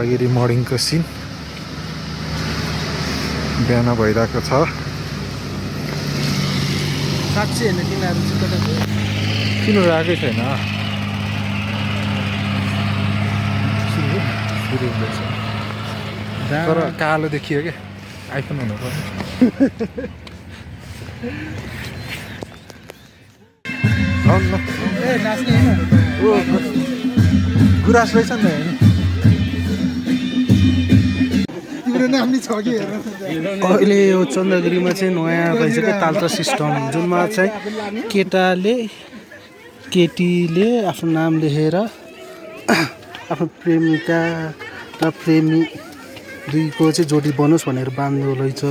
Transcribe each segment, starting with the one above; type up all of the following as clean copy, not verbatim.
Dhaulagiri मर्निङको scene बिहान भइरहेको छ। साँच्चै होइन तिमीहरू चाहिँ कता गयो? किन आएकै छैन? सुरु हुँदैछ तर कालो देखियो क्या, आइफोन हुनु पर्यो। ए नाच्ने होइन गुराँस रहेछ नि त होइन? तिम्रो नाम नि छ कि अहिले यो चन्द्रगिरीमा चाहिँ नयाँ भइसक्यो तालचा सिस्टम, जुनमा चाहिँ केटीले आफ्नो नाम लेखेर आफ्नो प्रेमिका र प्रेमी दुईको चाहिँ जोडी बनोस् भनेर बाँध्दो रहेछ।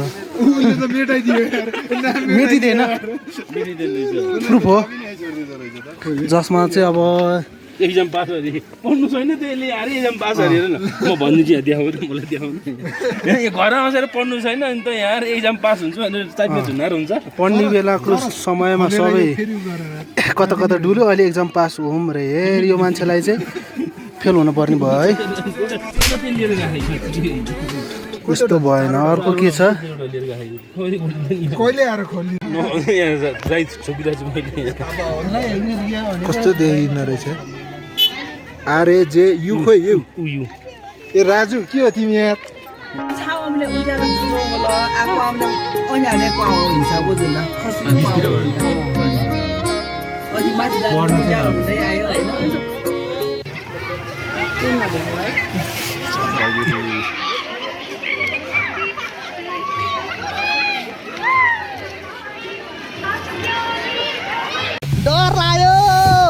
मेटिँदैन, प्रुफ हो जसमा चाहिँ अब एक्जाम पास अरे पढ्नु छैन त्यसले अरे एक्जाम पास अरे हेर न म भन्दिन्छु यहाँ देखाउनु मलाई देखाउनु यहाँ घरमा बसेर पढ्नु छैन अनि त यहाँ एक्जाम पास हुन्छ भनेर टाइपमा झुन्नाएर हुन्छ। पढ्ने बेलाको समयमा सबै कता कता डुल्यो, अहिले एक्जाम पास होम रे हेर यो मान्छेलाई चाहिँ फेल हुनुपर्ने भयो है। यस्तो भएन। अर्को के छ? कहिले आएर खोल्ने कस्तो देखिँदो रहेछ? आरएजे यु खोइ यु ए राजु के हो तिमी यहाँ? 처음에 우자는 들어오고 아빠는 언니네 꽝 인사고 된다. 어디 맞다. 우자는 돼요. डर आयो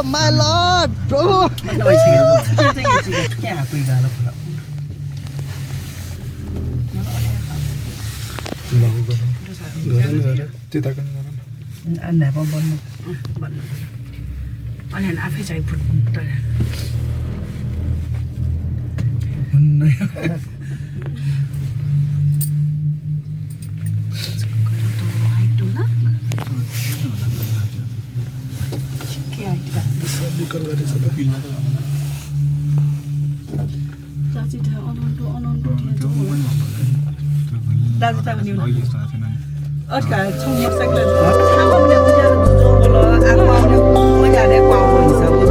माय लर्ड प्रभु। अनि आफै चाहिँ फुट्नु दाजु त नि अर्का छ मोटरसाइकल 처음에 우자는 들어오고 아빠는 언니네 꽝 인사고